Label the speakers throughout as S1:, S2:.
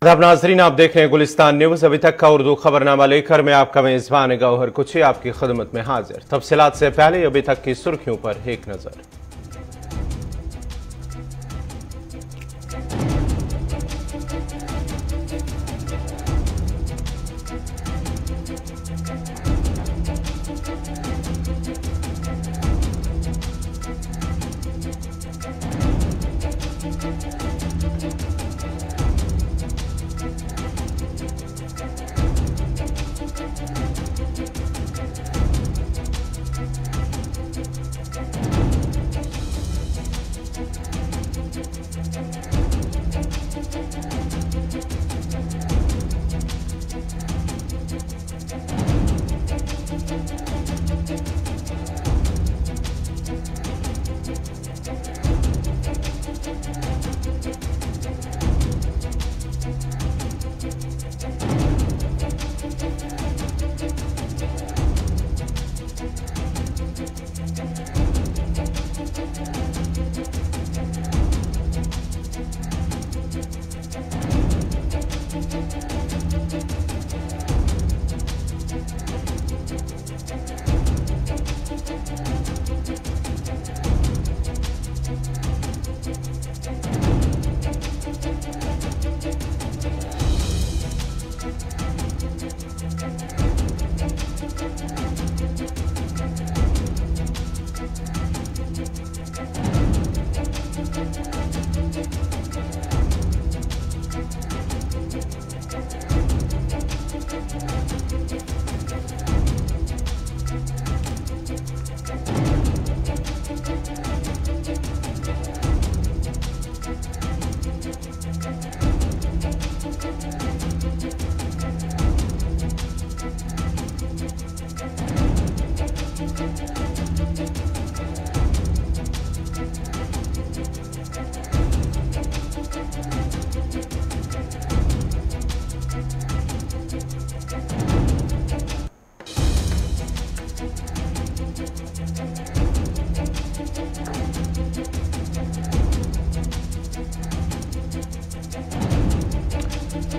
S1: अब नाजरीन, आप देख रहे हैं गुलिस्तान न्यूज। अभी तक का उर्दू खबरनामा लेकर मैं आपका मेजबान गौहर कुछी आपकी खिदमत में हाजिर। तफसीलात से पहले अभी तक की सुर्खियों पर एक नजर।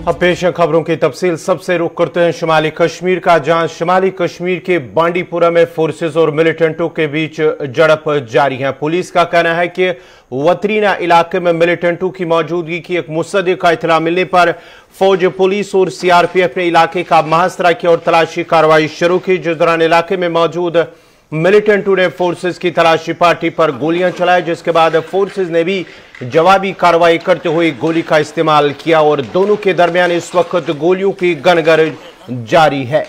S1: अब पेश है खबरों की तफसील। सबसे रुख करते हैं शुमाली कश्मीर का, जहां शुमाली कश्मीर के बांडीपुरा में फोर्सेस और मिलिटेंटों के बीच झड़प जारी है। पुलिस का कहना है कि वतरीना इलाके में मिलिटेंटों की मौजूदगी की एक मुसद्दिक का इत्तला मिलने पर फौज, पुलिस और सीआरपीएफ ने इलाके का मुहासरा किया और तलाशी कार्रवाई शुरू की, जिस दौरान इलाके में मौजूद मिलिटेंटों ने फोर्सेस की तलाशी पार्टी पर गोलियां चलाई, जिसके बाद फोर्सेस ने भी जवाबी कार्रवाई करते हुए गोली का इस्तेमाल किया और दोनों के दरमियान इस वक्त गोलियों की गनगन जारी है।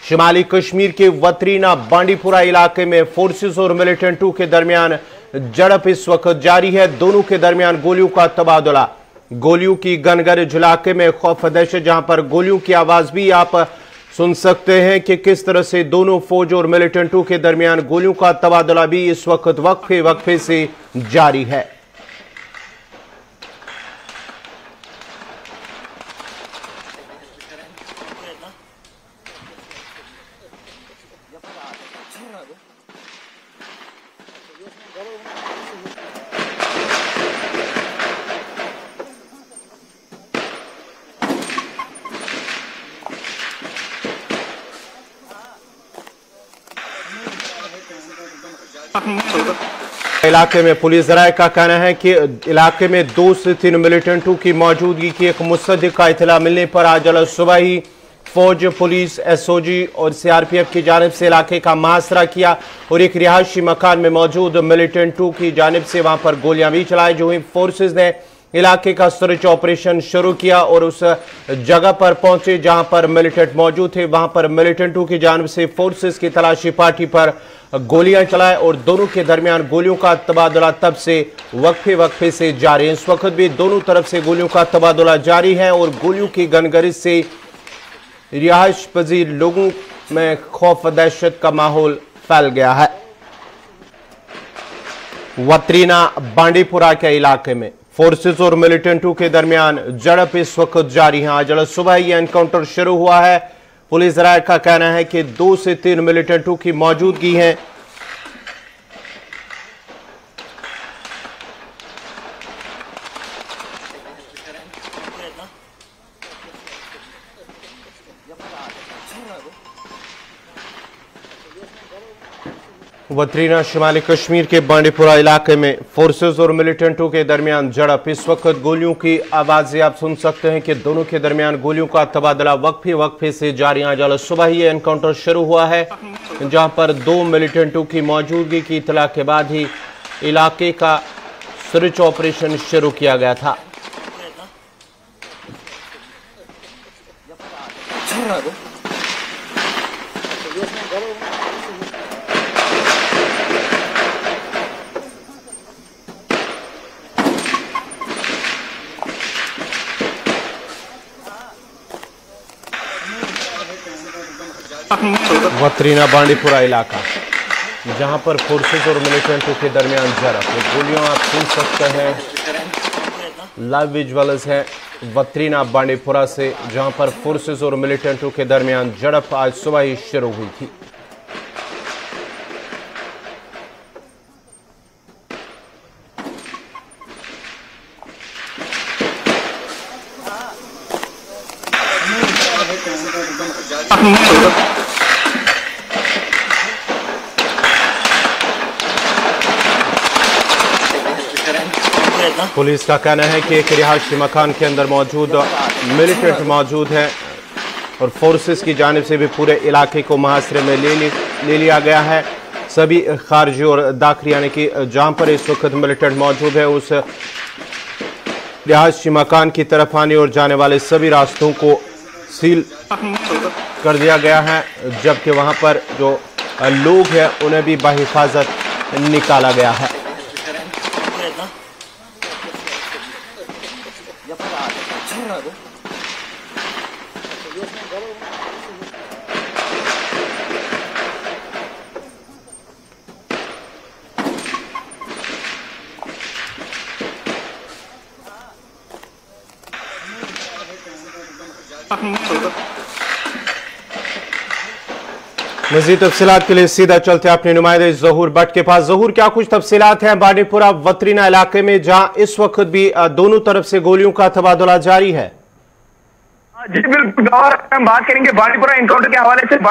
S1: शुमाली कश्मीर के वतरीना बांडीपुरा इलाके में फोर्सेस और मिलिटेंटों के दरमियान झड़प इस वक्त जारी है। दोनों के दरमियान गोलियों का तबादला, गोलियों की गनगन इलाके में खौफ दहशत, जहां पर गोलियों की आवाज भी आप सुन सकते हैं कि किस तरह से दोनों फौज और मिलिटेंटों के दरमियान गोलियों का तबादला भी इस वक्त वक्फे वक्फे से जारी है। इलाके में पुलिस जराये का कहना है कि इलाके में 2 से 3 मिलिटेंटों की मौजूदगी की एक मुसद्दिक का इत्तला मिलने पर आज सुबह ही फौज, पुलिस, एसओजी और सीआरपीएफ की जानिब से इलाके का मुहासरा किया और एक रिहायशी मकान में मौजूद मिलिटेंटों की जानिब से वहां पर गोलियां भी चलाई। जो ही फोर्सेज ने इलाके का सर्च ऑपरेशन शुरू किया और उस जगह पर पहुंचे जहां पर मिलिटेंट मौजूद थे, वहां पर मिलिटेंटों की जानिब से फोर्सेस की तलाशी पार्टी पर गोलियां चलाए और दोनों के दरमियान गोलियों का तबादला तब से वक्फे वक्फे से जारी है। इस वक्त भी दोनों तरफ से गोलियों का तबादला जारी है और गोलियों की गनगरिश से रिहाइश पजीर लोगों में खौफ दहशत का माहौल फैल गया है। वतरीना बांडीपुरा के इलाके में फोर्सेस और मिलिटेंटों के दरमियान झड़प इस वक्त जारी है। आज सुबह यह एनकाउंटर शुरू हुआ है। पुलिस राय का कहना है कि 2 से 3 मिलिटेंटों की मौजूदगी है। वत्रीना शुमाली कश्मीर के बांडीपुरा इलाके में फोर्सेस और मिलिटेंटों के दरमियान झड़प। इस वक्त गोलियों की आवाजें आप सुन सकते हैं कि दोनों के दरमियान गोलियों का तबादला वक्फे से जारी। आज सुबह ही एनकाउंटर शुरू हुआ है, जहां पर 2 मिलिटेंटों की मौजूदगी की इतला के बाद ही इलाके का सर्च ऑपरेशन शुरू किया गया था। वत्रीना बांडीपुरा इलाका, जहां पर फोर्सेस और मिलिटेंटों के दरमियान झड़प। गोलियां आप सुन सकते हैं, लाइव विजुअल्स हैं वत्रीना बांडीपुरा से, जहां पर फोर्सेस और मिलिटेंटों के दरमियान झड़प आज सुबह ही शुरू हुई थी। पुलिस का कहना है कि एक रिहायशी मकान के अंदर मौजूद मिलिटेंट मौजूद है और फोर्सेस की जानिब से भी पूरे इलाके को मुहासरे में ले लिया गया है। सभी खारजी और दाखिली यानी कि जहां पर इस वक्त मिलिटेंट मौजूद है, उस रिहायशी मकान की तरफ आने और जाने वाले सभी रास्तों को सील कर दिया गया है, जबकि वहां पर जो लोग हैं उन्हें भी बाहिफाजत निकाला गया है। मज़ीद तफसीलात के लिए सीधा चलते हैं अपने नुमाइंदे ज़हूर भट्ट के पास। ज़हूर, क्या कुछ तफसीलात हैं बांडीपुरा वत्रीना इलाके में, जहां इस वक्त भी दोनों तरफ से गोलियों का तबादला जारी है?
S2: जी बिल्कुल, हम बात करेंगे बांडीपुरा एनकाउंटर के हवाले से।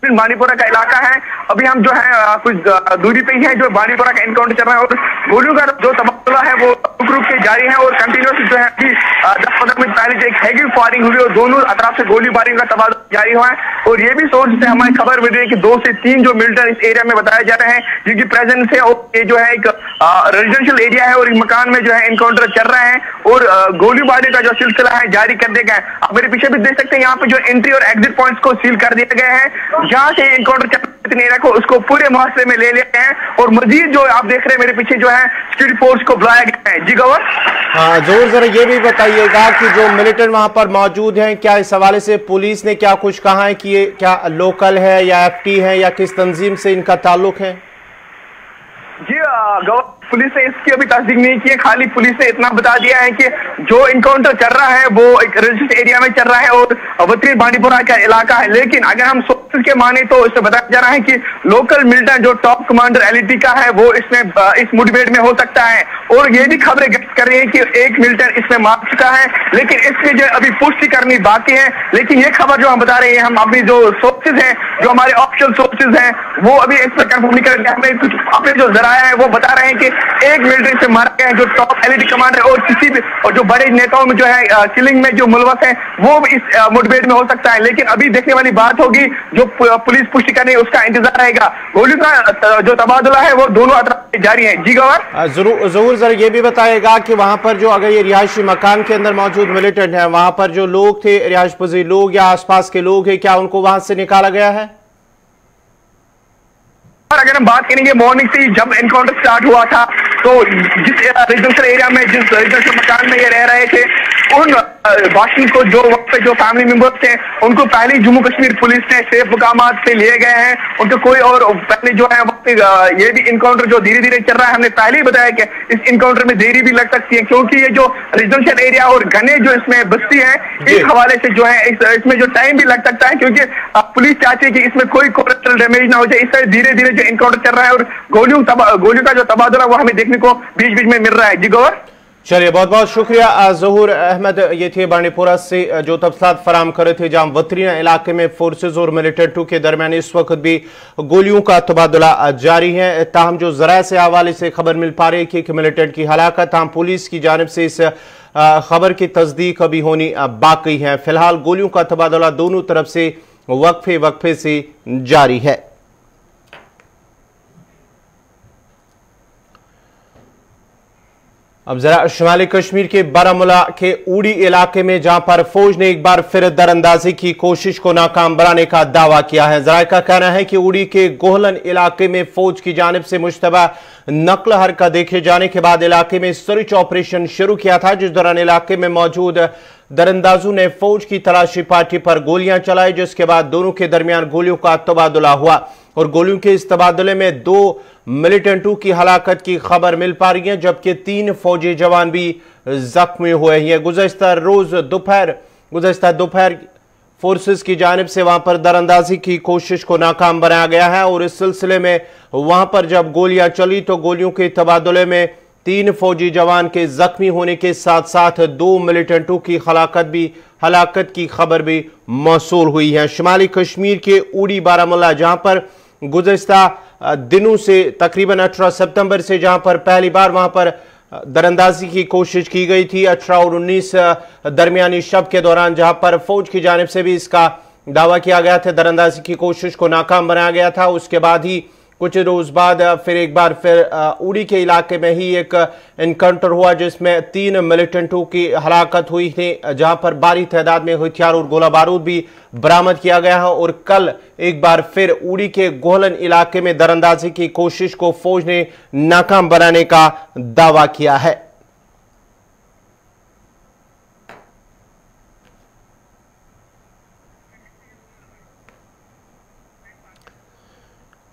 S2: बांडीपुरा का इलाका है, अभी हम जो है कुछ दूरी पे ही है जो बांडीपुरा का एनकाउंटर चल रहा है और गोलियों का जो तबादला है वो रुक के जारी है और कंटिन्यूस जो है अभी 10-15 मिनट पहले जो एक हैवी फायरिंग हुई और दोनों तरफ से गोलीबारी का तबादला जारी हुआ है। और ये भी सोर्स से हमारी खबर मिल रही है कि 2 से 3 जो मिलिटेंट इस एरिया में बताए जा रहे हैं जिनकी प्रेजेंस है, और ये जो है एक रेजिडेंशियल एरिया है और एक मकान में जो है एनकाउंटर चल रहा है और गोलीबारी का जो सिलसिला है जारी कर दिया गया है। आप मेरे पीछे भी देख सकते हैं, यहाँ पे जो एंट्री और एग्जिट पॉइंट्स को सील कर दिया गया है, जहां से एनकाउंटर एरिया को उसको पूरे मुहासरे में ले लिया गया है। और मजीद जो आप देख रहे हैं मेरे पीछे जो है सिक्योरिटी फोर्स को बुलाया गया है। जी गवर,
S1: हाँ जरूर, जरा ये भी बताइएगा कि जो मिलिटेंट वहां पर मौजूद हैं, क्या इस हवाले से पुलिस ने क्या कुछ कहा है कि ये क्या लोकल है या एफटी है या किस तंजीम से इनका ताल्लुक है?
S2: जी गवर, पुलिस ने इसकी अभी तस्दीक नहीं की है, खाली पुलिस ने इतना बता दिया है कि जो इनकाउंटर चल रहा है वो एक रजिस्टर एरिया में चल रहा है और वत्री बांडीपुरा का इलाका है। लेकिन अगर हम सोर्सेज के माने तो इससे बताया जा रहा है कि लोकल मिलिटेंट जो टॉप कमांडर एलईटी का है वो इसमें इस मुठभेड़ में हो सकता है। और ये भी खबरें व्यक्त कर रही है कि एक मिलिटेंट इसमें मार चुका है, लेकिन इसकी जो अभी पुष्टि करनी बाकी है। लेकिन ये खबर जो हम बता रहे हैं, हम अपनी जो सोर्सेज हैं, जो हमारे ऑफिशियल सोर्सेज हैं, वो अभी इस पर कंफर्म नहीं करेंगे। हमें कुछ अपने जो जराया है वो बता रहे हैं कि एक मिलिट्री से मारा गया है जो टॉप एलईटी कमांडर और किसी भी और जो बड़े नेताओं में जो है किलिंग में जो मुलवस है वो भी इस मुठभेड़ में हो सकता है। लेकिन अभी देखने वाली बात होगी, जो पुलिस पुष्टि करने उसका इंतजार रहेगा। गोलियों का जो तबादला है वो दोनों तरफ जारी है। जी गवर,
S1: जरूर जरा ये भी बताएगा कि वहां पर जो अगर ये रिहायशी मकान के अंदर मौजूद मिलिटेंट है, वहां पर जो लोग थे रिहायश पजीर लोग या आसपास के लोग हैं, क्या उनको वहां से निकाला गया है?
S2: अगर हम बात करेंगे मॉर्निंग से जब एनकाउंटर स्टार्ट हुआ था तो जिस रेजिडेंशियल एरिया में जिस रेजिडेंशियल मकान में ये रह रहे थे उन बाशिंदों को जो वक्त पे जो फैमिली मेंबर्स थे उनको पहले जम्मू कश्मीर पुलिस ने सेफ मुकामात से लिए गए हैं। उनको कोई और पहले जो है वक्त ये भी इनकाउंटर जो धीरे धीरे चल रहा है, हमने पहले ही बताया कि इस इनकाउंटर में देरी भी लग सकती है क्योंकि ये जो रेजिडेंशियल एरिया और घने जो इसमें बस्ती है इस हवाले से जो है इसमें जो टाइम भी लग सकता है क्योंकि पुलिस चाहती है कि इसमें कोई कोलेटरल डैमेज ना हो जाए। इससे धीरे धीरे जो इनकाउंटर चल रहा है और गोलियों का जो तबादला वो हमें देखने को बीच बीच में मिल रहा है। जी गवर,
S1: चलिए, बहुत बहुत शुक्रिया ज़हूर अहमद। ये थे बांडीपोरा से जो तफसीलात फराम कर रहे थे, जहां वतरीना इलाके में फोर्सेज और मिलिटेंटों के दरमियान इस वक्त भी गोलियों का तबादला जारी है। ताहम जो जराए से हवाले से खबर मिल पा रही है कि मिलिटेंट की हलाकत, ताहम पुलिस की जानिब से इस खबर की तस्दीक अभी होनी बाकी है। फिलहाल गोलियों का तबादला दोनों तरफ से वक्फे वक्फे से जारी है। अब जरा शुमाली कश्मीर के बारामूला के उड़ी इलाके में, जहां पर फौज ने एक बार फिर दरअंदाजी की कोशिश को नाकाम बनाने का दावा किया है। जराये का कहना है कि उड़ी के गोहलन इलाके में फौज की जानिब से मुश्तबा नकल हरकत देखे जाने के बाद इलाके में सर्च ऑपरेशन शुरू किया था, जिस दौरान इलाके में मौजूद दरअंदाजों ने फौज की तलाशी पार्टी पर गोलियां चलाई, जिसके बाद दोनों के दरमियान गोलियों का तबादला हुआ और गोलियों के इस तबादले में 2 मिलिटेंटों की हलाकत की खबर मिल पा रही है, जबकि 3 फौजी जवान भी जख्मी हुए हैं। गुज़श्ता दोपहर फोर्सेस की जानिब से वहां पर दरअंदाजी की कोशिश को नाकाम बनाया गया है और इस सिलसिले में वहां पर जब गोलियां चली तो गोलियों के तबादले में 3 फौजी जवान के जख्मी होने के साथ साथ 2 मिलिटेंटों की हलाकत की खबर भी मौसूल हुई है। शुमाली कश्मीर के उड़ी बारामूला, जहां पर गुज़श्ता दिनों से तकरीबन 18 सितंबर से जहां पर पहली बार वहां पर दरअंदाजी की कोशिश की गई थी 18 और 19 दरमियानी शब के दौरान, जहां पर फौज की जानिब से भी इसका दावा किया गया था, दरअंदाजी की कोशिश को नाकाम बनाया गया था। उसके बाद ही कुछ रोज बाद फिर एक बार फिर उड़ी के इलाके में ही एक एनकाउंटर हुआ, जिसमें 3 मिलिटेंटों की हलाकत हुई थी, जहां पर भारी तादाद में हथियार और गोला बारूद भी बरामद किया गया है। और कल एक बार फिर उड़ी के गोहलन इलाके में दरअंदाजी की कोशिश को फौज ने नाकाम बनाने का दावा किया है।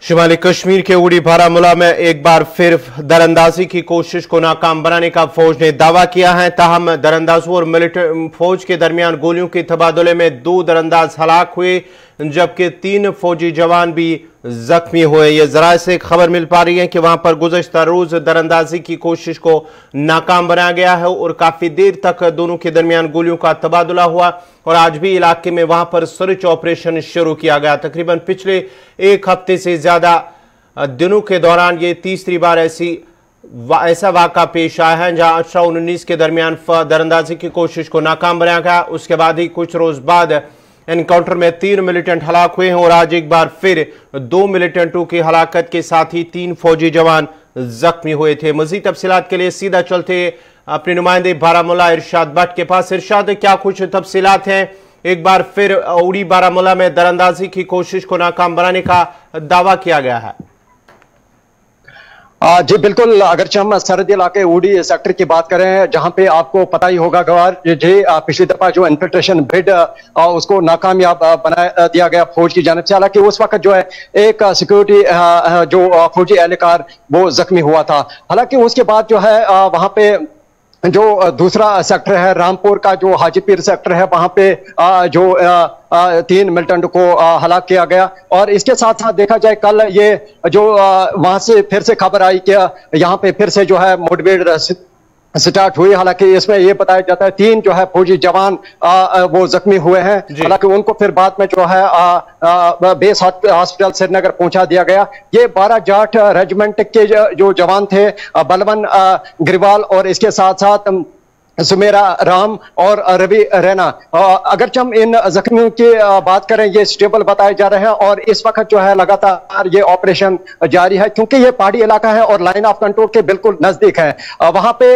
S1: शुमाली कश्मीर के उड़ी बारामूला में एक बार फिर दरअंदाजी की कोशिश को नाकाम बनाने का फौज ने दावा किया है। ताहम दरअंदाजों और मिलिट्री फौज के दरमियान गोलियों के तबादले में 2 दरअंदाज हलाक हुए, जबकि 3 फौजी जवान भी जख्मी हुए। यह जराये से खबर मिल पा रही है कि वहां पर गुज़श्ता रोज दरअंदाजी की कोशिश को नाकाम बनाया गया है और काफी देर तक दोनों के दरमियान गोलियों का तबादला हुआ और आज भी इलाके में वहां पर सर्च ऑपरेशन शुरू किया गया। तकरीबन पिछले 1 हफ्ते से ज्यादा दिनों के दौरान ये तीसरी बार ऐसा वाक़ा पेश आया है जहां 18 और 19 के दरमियान दरअंदाजी की कोशिश को नाकाम बनाया गया। उसके बाद ही कुछ रोज बाद एनकाउंटर में 3 मिलिटेंट हलाक हुए हैं और आज एक बार फिर 2 मिलिटेंटों की हलाकत के साथ ही 3 फौजी जवान जख्मी हुए थे। मजीद तफसीलात के लिए सीधा चलते अपने नुमाइंदे बारामूला इरशाद भट्ट के पास। इरशाद, क्या कुछ तफसीलात हैं? एक बार फिर उड़ी बारामूला में दरअंदाजी की कोशिश को नाकाम बनाने का दावा किया गया है।
S3: जी बिल्कुल, अगरचे हम सरहदी इलाके उड़ी सेक्टर की बात करें, जहां पे आपको पता ही होगा गवार जी, पिछली दफा जो इन्फिल्ट्रेशन बिड उसको नाकामयाब बना दिया गया फौज की जानिब से। हालांकि उस वक्त जो है एक सिक्योरिटी जो फौजी एहलकार वो जख्मी हुआ था। हालांकि उसके बाद जो है वहां पे जो दूसरा सेक्टर है रामपुर का, जो हाजीपीर सेक्टर है, वहां पे जो 3 मिलिटेंट को हलाक किया गया। और इसके साथ साथ देखा जाए कल ये जो वहां से फिर से खबर आई कि यहाँ पे फिर से जो है मुठभेड़ स्टार्ट हुई। हालांकि इसमें यह बताया जाता है 3 जो है फौजी जवान वो जख्मी हुए हैं। हालांकि उनको फिर बाद में जो है बेस हॉस्पिटल श्रीनगर पहुंचा दिया गया। ये 12 जाट रेजिमेंट के जो जवान थे, बलवन ग्रिवाल और इसके साथ साथ सुमेरा राम और रवि रैना। अगरचे हम इन जख्मियों की बात करें, ये स्टेबल बताए जा रहे हैं और इस वक्त जो है लगातार ये ऑपरेशन जारी है, क्योंकि ये पहाड़ी इलाका है और लाइन ऑफ कंट्रोल के बिल्कुल नजदीक है। वहां पे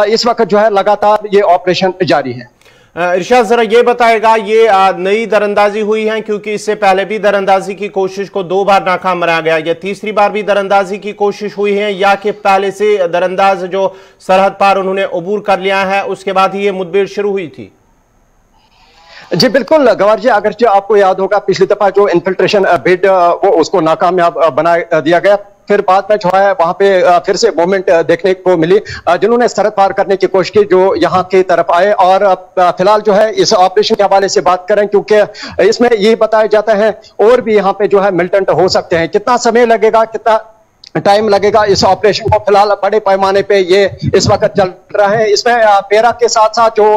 S3: इस वक्त जो है लगातार ये ऑपरेशन जारी है।
S1: इरशाद, जरा ये बताएगा, ये नई दरअंदाजी हुई है क्योंकि इससे पहले भी दरअंदाजी की कोशिश को 2 बार नाकाम बनाया गया, या तीसरी बार भी दरअंदाजी की कोशिश हुई है, या कि पहले से दरअंदाज जो सरहद पार उन्होंने अबूर कर लिया है उसके बाद ही ये मुठभेड़ शुरू हुई थी?
S3: जी बिल्कुल गवार जी, अगरचे आपको याद होगा पिछली दफा जो इन्फिल्ट्रेशन बिड वो उसको नाकामयाब बना दिया गया। फिर बाद में जो है वहां पे फिर से मूवमेंट देखने को मिली, जिन्होंने सरहद पार करने की कोशिश की, जो यहाँ की तरफ आए। और फिलहाल जो है इस ऑपरेशन के हवाले से बात करें, क्योंकि इसमें ये बताया जाता है और भी यहाँ पे जो है मिलिटेंट हो सकते हैं। कितना समय लगेगा, कितना टाइम लगेगा इस ऑपरेशन को। फिलहाल बड़े पैमाने पे ये इस वक्त चल रहा है। इसमें पेरा के साथ साथ जो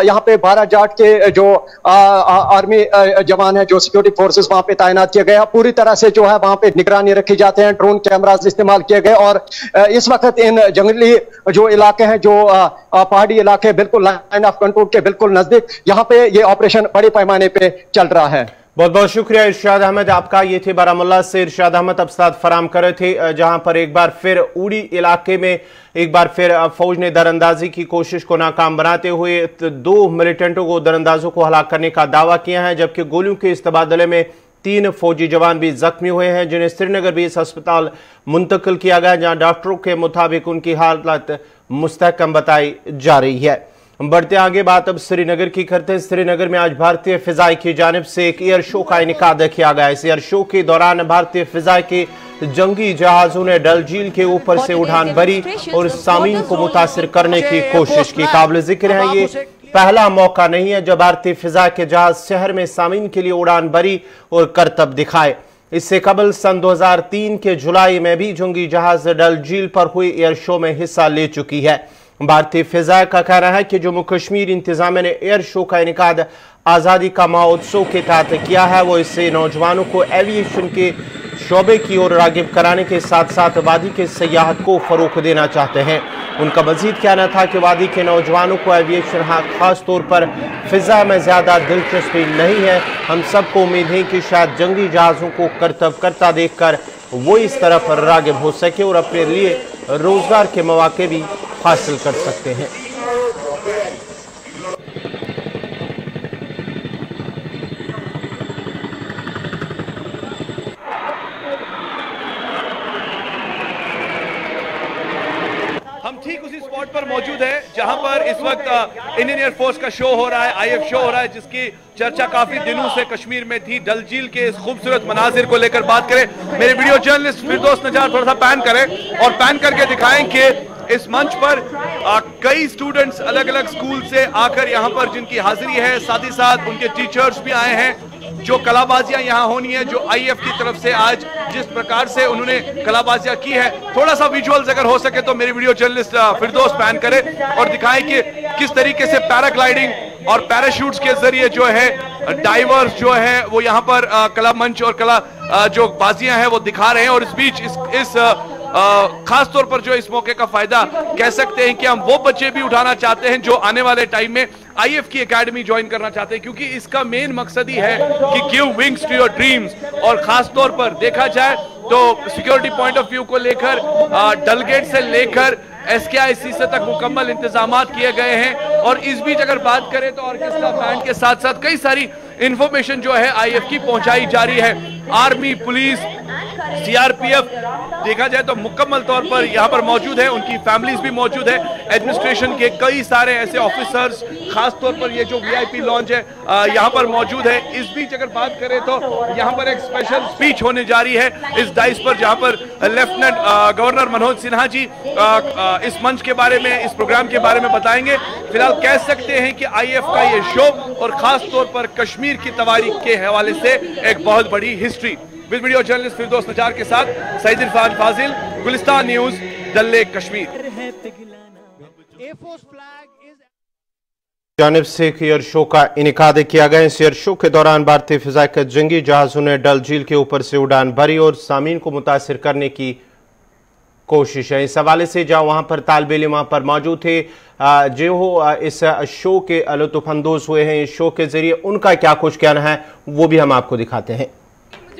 S3: यहाँ पे 12 जाट के जो आर्मी जवान है, जो सिक्योरिटी फोर्सेस वहां पे तैनात किए गए, पूरी तरह से जो है वहां पे निगरानी रखी जाते हैं, ड्रोन कैमरास इस्तेमाल किए गए। और इस वक्त इन जंगली जो इलाके हैं, जो पहाड़ी इलाके बिल्कुल लाइन ऑफ कंट्रोल के बिल्कुल नजदीक, यहाँ पे ये ऑपरेशन बड़े पैमाने पे चल रहा है।
S1: बहुत बहुत शुक्रिया इरशाद अहमद आपका। ये थे बारामुल्ला से इरशाद अहमद तफसीलात फराम कर रहे थे, जहां पर एक बार फिर उड़ी इलाके में एक बार फिर फौज ने दरअंदाजी की कोशिश को नाकाम बनाते हुए 2 मिलिटेंटों को, दरअंदाजों को हलाक करने का दावा किया है, जबकि गोलियों के इस तबादले में 3 फौजी जवान भी जख्मी हुए हैं, जिन्हें श्रीनगर बेस अस्पताल मुंतकिल किया गया, जहां डॉक्टरों के मुताबिक उनकी हालत मुस्तहकम बताई जा रही है। बढ़ते आगे बात अब श्रीनगर की करते हैं। श्रीनगर में आज भारतीय फिजाई की जानिब से एक एयर शो का इनेकाद किया गया। इस एयर शो के दौरान भारतीय फिजाई के जंगी जहाजों ने डल झील के ऊपर से उड़ान भरी और सामीन को मुतासिर करने की कोशिश की। काबिल जिक्र है, ये पहला मौका नहीं है जब भारतीय फिजा के जहाज शहर में सामीन के लिए उड़ान भरी और करतब दिखाए। इससे कबल सन 2003 के जुलाई में भी जंगी जहाज डल झील पर हुए एयर शो में हिस्सा ले चुकी है। भारतीय फिजा का कहना है कि जम्मू कश्मीर इंतजामिया ने एयर शो का इनेकाद आज़ादी का महोत्सव के तहत किया है। वो इससे नौजवानों को एविएशन के शोबे की ओर रागिब कराने के साथ साथ वादी के सयाहत को फरोग देना चाहते हैं। उनका मजीद कहना था कि वादी के नौजवानों को एविएशन खास तौर पर फिजा में ज़्यादा दिलचस्पी नहीं है। हम सबको उम्मीद है कि शायद जंगी जहाज़ों को करतब करता देखकर वो इस तरफ रागिब हो सके और अपने लिए रोजगार के मौके भी हासिल कर सकते हैं।
S4: हम ठीक उसी स्पॉट पर मौजूद है जहां पर इस वक्त इंडियन एयरफोर्स का शो हो रहा है, आईएफ शो हो रहा है, जिसकी चर्चा काफी दिनों से कश्मीर में थी। डल झील के इस खूबसूरत मनाजिर को लेकर बात करें, मेरे वीडियो जर्नलिस्ट फिरदौस नजार थोड़ा सा पैन करें और पैन करके दिखाएं कि इस मंच पर कई स्टूडेंट्स अलग अलग स्कूल से आकर यहाँ पर जिनकी हाजिरी है, साथ ही साथ उनके टीचर्स भी आए हैं। जो कलाबाजियां यहाँ होनी है, जो आईएफ की तरफ से आज जिस प्रकार से उन्होंने कलाबाजियां की है, थोड़ा सा विजुअल्स अगर हो सके तो मेरे वीडियो जर्नलिस्ट फिरदौस पैन करे और दिखाएं कि किस तरीके से पैराग्लाइडिंग और पैराशूट्स के जरिए जो है डाइवर्स जो है वो यहाँ पर कला मंच और कला जो बाजियां हैं वो दिखा रहे हैं। और इस बीच इस खास तौर पर जो इस मौके का फायदा कह सकते हैं कि हम वो बच्चे भी उठाना चाहते हैं जो आने वाले टाइम में आईएफ की एकेडमी ज्वाइन करना चाहते हैं, क्योंकि इसका मेन मकसद ही है कि give wings to your dreams. और खास तौर पर देखा जाए तो सिक्योरिटी पॉइंट ऑफ व्यू को लेकर डलगेट से लेकर SKIC से तक मुकम्मल इंतजाम किए गए हैं। और इस बीच अगर बात करें तो ऑर्केस्ट्रा बैंड के साथ साथ कई सारी इंफॉर्मेशन जो है आईएफ की पहुंचाई जा रही है। आर्मी, पुलिस, सीआरपीएफ देखा जाए तो मुकम्मल तौर पर यहाँ पर मौजूद है, उनकी फैमिलीज भी मौजूद है, एडमिनिस्ट्रेशन के कई सारे ऐसे ऑफिसर्स, खास तौर पर ये जो वीआईपी लॉन्च है यहाँ पर मौजूद है। इस बीच अगर बात करें तो यहाँ पर एक स्पेशल स्पीच होने जा रही है इस डाइस पर, जहाँ पर लेफ्टिनेंट गवर्नर मनोज सिन्हा जी इस मंच के बारे में, इस प्रोग्राम के बारे में बताएंगे। फिलहाल कह सकते हैं कि आईएफ का ये शो और खास तौर पर कश्मीर की तवारीख के हवाले से एक बहुत बड़ी हिस्ट्री। वीडियो जर्नलिस्ट फिरदौस नजार के साथ सईद इरफान फाजिल, गुलिस्तान न्यूज, डल लेक, कश्मीर।
S1: जानिब से एक एयर शो का इनेकाद किया गया। इस एयर शो के दौरान भारतीय फिजा के जंगी जहाजों ने डल झील के ऊपर से उड़ान भरी और सामीन को मुतासिर करने की कोशिश है। इस हवाले से जहाँ वहाँ पर तालिब इल्म वहाँ पर मौजूद थे, जो हो इस शो के लुत्फ़अंदोज़ हुए हैं, इस शो के जरिए उनका क्या कुछ कहना है वो भी हम आपको दिखाते हैं।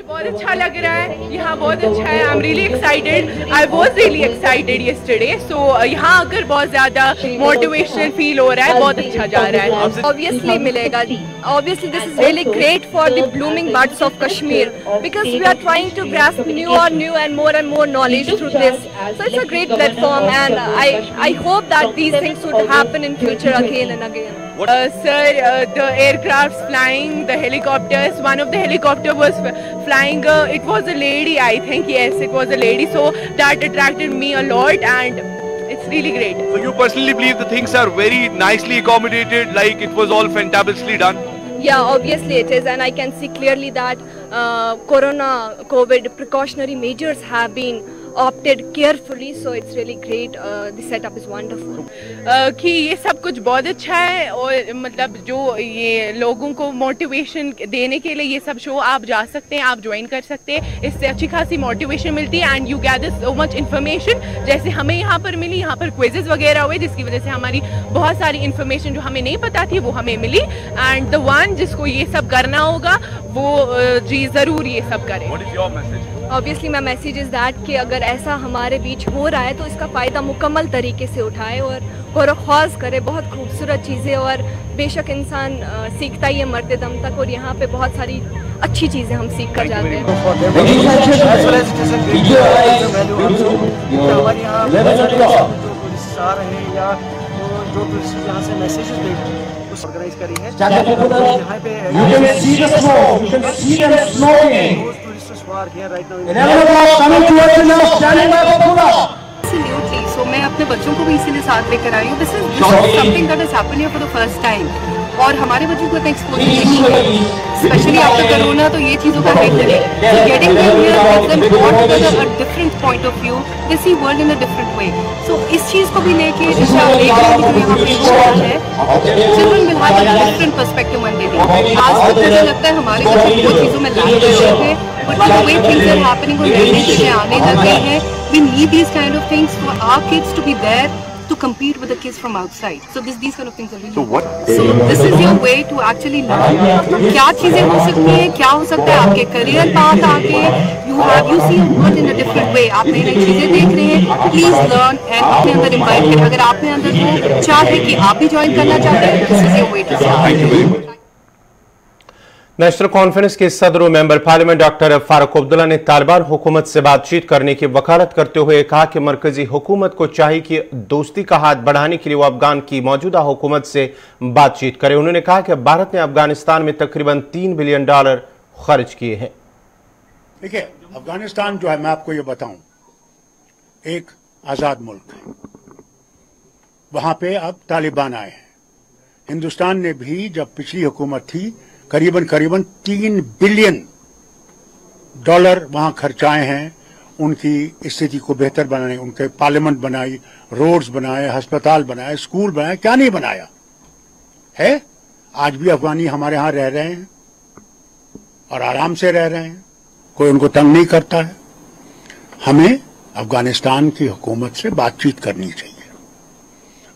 S5: बहुत अच्छा लग रहा है, यहाँ बहुत अच्छा है। I am really excited, I was really excited yesterday. So यहाँ आकर बहुत ज्यादा मोटिवेशनल फील हो रहा है, बहुत अच्छा जा रहा है।
S6: ऑब्वियसली मिलेगा, obviously this is really great for the blooming buds of Kashmir, because we are trying to grasp new and more knowledge through this. So it's a great platform and I hope that these things would happen in future again and again.
S5: Sir, the aircrafts flying, the helicopters, one of the helicopter was flying, it was a lady, I think, yes, it was a lady, so that attracted me a lot and it's really great.
S4: So you personally believe the things are very nicely accommodated, like it was all fantabulously done?
S6: Yeah, obviously it is, and I can see clearly that COVID precautionary measures have been opted carefully, so it's really great. The setup is wonderful.
S5: कि ये सब कुछ बहुत अच्छा है और मतलब जो ये लोगों को मोटिवेशन देने के लिए ये सब शो आप जा सकते हैं, आप ज्वाइन कर सकते हैं, इससे अच्छी खासी मोटिवेशन मिलती है and you gather so much information. जैसे हमें यहाँ पर मिली, यहाँ पर क्विजेज वगैरह हुए जिसकी वजह से हमारी बहुत सारी इन्फॉर्मेशन जो हमें नहीं पता थी वो हमें मिली एंड द वन जिसको ये सब करना होगा वो जी ज़रूर ये सब करे।
S6: Obviously my message is that कि अगर ऐसा हमारे बीच हो रहा है तो इसका फ़ायदा मुकम्मल तरीके से उठाए और गौर-ख्वाज़ करे। बहुत खूबसूरत चीज़ें और बेशक इंसान सीखता ही है मरते दम तक और यहाँ पे बहुत सारी अच्छी चीज़ें हम सीख कर जाते हैं।
S7: जो यहाँ से मैसेजेस भेज उस ऑर्गेनाइज करी है यहाँ पे
S8: Absolutely. So मैं अपने बच्चों को भी इसीलिए साथ लेकर आई हूँ। This is something that has happened here for the first time. और हमारे बच्चों को इतना एक्सपोजर नहीं है, स्पेशली आफ्टर कोरोना, तो ये चीज़ों का हेल्प है। Getting them here makes them both together a different point of view, they see world in a different way. So इस चीज़ को भी लेके जैसे आप देख रहे हैं कि यहाँ पे हो है, children will have a different perspective one day. आज तक मुझे लगता है हमारे बच्चे बहुत चीज़ों में लैग कर रहे थे, but the way things are happening और नई नई चीज़ें आने लग गई हैं, we need these kind of things for our kids to be there to compete with the kids from outside. So these kind of things are really So this is your way to actually learn क्या चीजें हो सकती हैं, क्या हो सकता है आपके करियर पाथ आगे, you see a world in a different way. आप नई नई चीजें देख रहे हैं, प्लीज लर्न एंड अपने अंदर इन्वाइट करें। अगर आपने अंदर वो चाह है कि आप भी ज्वाइन करना चाहते हैं, this is your way to start.
S1: National conference के सदर और member parliament doctor Farooq Abdullah ने तालिबान हुकूमत से बातचीत करने की वकालत करते हुए कहा कि मरकजी हुकूमत को चाहिए कि दोस्ती का हाथ बढ़ाने के लिए वो अफगान की मौजूदा हुकूमत से बातचीत करे। उन्होंने कहा कि भारत ने अफगानिस्तान में तकरीबन $3 बिलियन खर्च किए हैं।
S9: देखिए, अफगानिस्तान जो है, मैं आपको ये बताऊं, एक आजाद मुल्क है, वहां पे अब तालिबान आए हैं। हिंदुस्तान ने भी जब पिछली हुकूमत थी करीबन $3 बिलियन वहां खर्चाए हैं उनकी स्थिति को बेहतर बनाने, उनके पार्लियामेंट बनाई, रोड्स बनाए, अस्पताल बनाए, स्कूल बनाए, क्या नहीं बनाया है। आज भी अफगानी हमारे यहां रह रहे हैं और आराम से रह रहे हैं, कोई उनको तंग नहीं करता है। हमें अफगानिस्तान की हुकूमत से बातचीत करनी चाहिए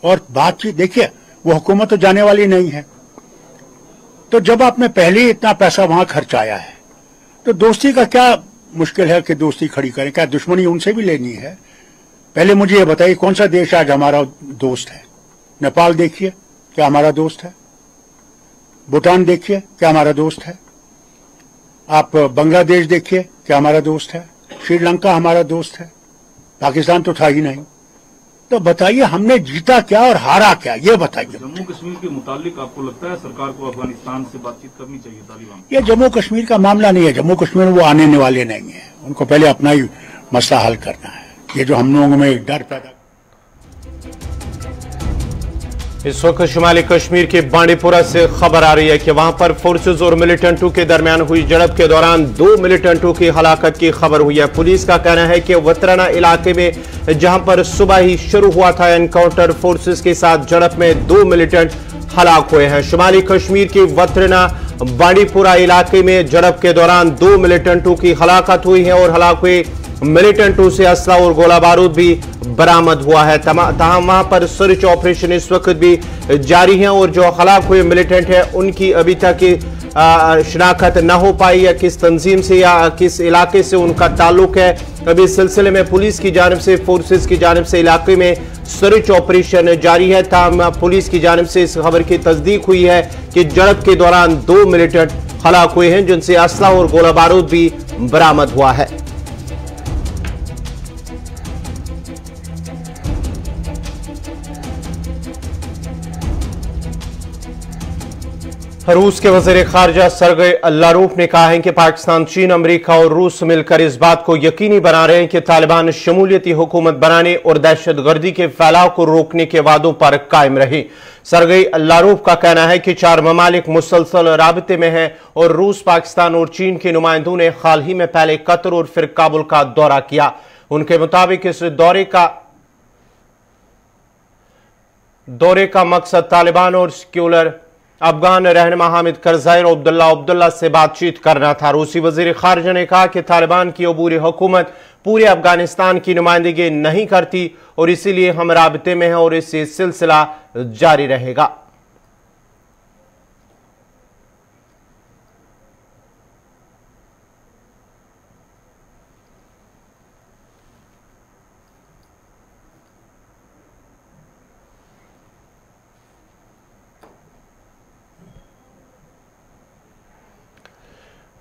S9: और बातचीत, देखिए वो हुकूमत तो जाने वाली नहीं है, तो जब आपने पहले ही इतना पैसा वहां खर्चाया है तो दोस्ती का क्या मुश्किल है कि दोस्ती खड़ी करें? क्या दुश्मनी उनसे भी लेनी है? पहले मुझे ये बताइए कौन सा देश आज हमारा दोस्त है? नेपाल देखिए क्या हमारा दोस्त है, भूटान देखिए क्या हमारा दोस्त है, आप बांग्लादेश देखिए क्या हमारा दोस्त है, श्रीलंका हमारा दोस्त है, पाकिस्तान तो था ही नहीं। तो बताइए हमने जीता क्या और हारा क्या, ये बताइए।
S10: जम्मू कश्मीर के मुतालिक आपको लगता है सरकार को अफगानिस्तान से बातचीत करनी चाहिए तालिबान?
S9: ये जम्मू कश्मीर का मामला नहीं है, जम्मू कश्मीर वो आने वाले नहीं है, उनको पहले अपना ही मसला हल करना है। ये जो हम लोगों में डर पैदा।
S1: इस वक्त शुमाली कश्मीर के बांडीपुरा से खबर आ रही है कि वहां पर फोर्सेज और मिलिटेंटों के दरमियान हुई झड़प के दौरान 2 मिलिटेंटों की हलाकत की खबर हुई है। पुलिस का कहना है कि वतराना इलाके में जहां पर सुबह ही शुरू हुआ था एनकाउंटर, फोर्सेज के साथ झड़प में 2 मिलिटेंट हलाक हुए हैं। शुमाली कश्मीर के वतराना बांडीपुरा इलाके में झड़प के दौरान 2 मिलिटेंटों की हलाकत हुई है और हलाक हुए मिलिटेंटों से असला और गोला बारूद भी बरामद हुआ है। तमाम वहां पर सर्च ऑपरेशन इस वक्त भी जारी है और जो हलाक हुए मिलिटेंट है उनकी अभी तक शिनाख्त न हो पाई है, किस तंजीम से या किस इलाके से उनका ताल्लुक है। अभी इस सिलसिले में पुलिस की जानिब से, फोर्सेस की जानिब से इलाके में सर्च ऑपरेशन जारी है। ताहम पुलिस की जानिब से इस खबर की तस्दीक हुई है कि झड़प के दौरान 2 मिलिटेंट हलाक हुए हैं जिनसे असला और गोला बारूद भी बरामद हुआ है। रूस के वज़ीर खारजा सरगई लारोफ ने कहा है कि पाकिस्तान, चीन, अमेरिका और रूस मिलकर इस बात को यकीनी बना रहे हैं कि तालिबान शमूलियती हुकूमत बनाने और दहशतगर्दी के फैलाव को रोकने के वादों पर कायम रहे। सरगई लारोफ का कहना है कि 4 ममालिक मुसलसल राबते में हैं और रूस, पाकिस्तान और चीन के नुमाइंदों ने हाल ही में पहले कतर और फिर काबुल का दौरा किया। उनके मुताबिक इस दौरे का मकसद तालिबान और सेक्युलर अफगान रहनुमा हामिद करजाई और अब्दुल्ला से बातचीत करना था। रूसी वजीर खारजा ने कहा कि तालिबान की अबूरी हुकूमत पूरे अफगानिस्तान की नुमाइंदगी नहीं करती और इसीलिए हम राबते में हैं और इससे सिलसिला जारी रहेगा।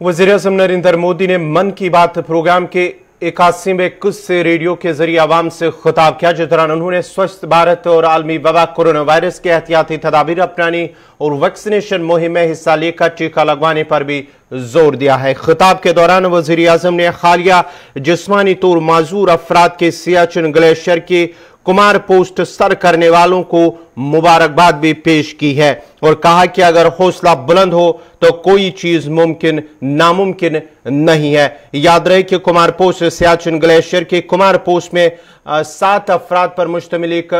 S1: वज़ीर-ए-आज़म नरेंद्र मोदी ने मन की बात प्रोग्राम के 81वें किस्से रेडियो के जरिए आवाम से खिताब किया, जिस दौरान उन्होंने स्वच्छ भारत और आलमी वबा कोरोना वायरस के एहतियाती तदाबीर अपनाने और वैक्सीनेशन मुहिम में हिस्सा लेकर टीका लगवाने पर भी जोर दिया है। खिताब के दौरान वज़ीर-ए-आज़म ने हालिया जिस्मानी तौर माजूर अफराद के सियाचिन ग्लेशियर के कुमार पोस्ट सर करने वालों को मुबारकबाद भी पेश की है और कहा कि अगर हौसला बुलंद हो तो कोई चीज नामुमकिन नहीं है। याद रहे कि कुमार पोस्ट सियाचिन ग्लेशियर के कुमार पोस्ट में 7 अफराद पर मुश्तमिल एक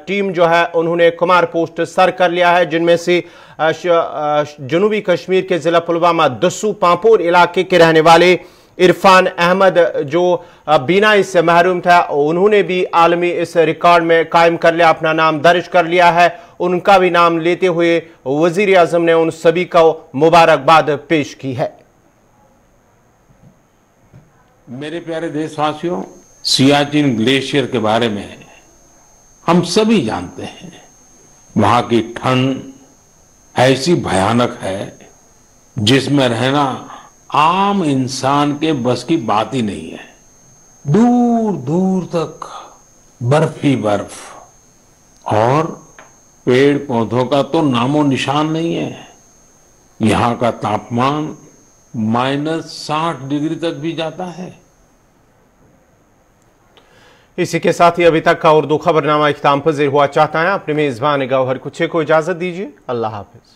S1: टीम जो है उन्होंने कुमार पोस्ट सर कर लिया है, जिनमें से जनूबी कश्मीर के जिला पुलवामा दस्सू पांपोर इलाके के रहने वाले इरफान अहमद जो बीनाई से महरूम था, उन्होंने भी आलमी इस रिकॉर्ड में कायम कर लिया, अपना नाम दर्ज कर लिया है। उनका भी नाम लेते हुए वजीर आजम ने उन सभी को मुबारकबाद पेश की है।
S11: मेरे प्यारे देशवासियों, सियाचिन ग्लेशियर के बारे में हम सभी जानते हैं। वहां की ठंड ऐसी भयानक है जिसमें रहना आम इंसान के बस की बात ही नहीं है। दूर दूर तक बर्फ ही बर्फ और पेड़ पौधों का तो नामो निशान नहीं है। यहां का तापमान -60 डिग्री तक भी जाता है।
S1: इसी के साथ ही अभी तक का उर्दू खबरनामा इख्तिताम पज़ीर हुआ। चाहता है अपने मेजबान गौहर कुछे को इजाजत दीजिए। अल्लाह हाफिज।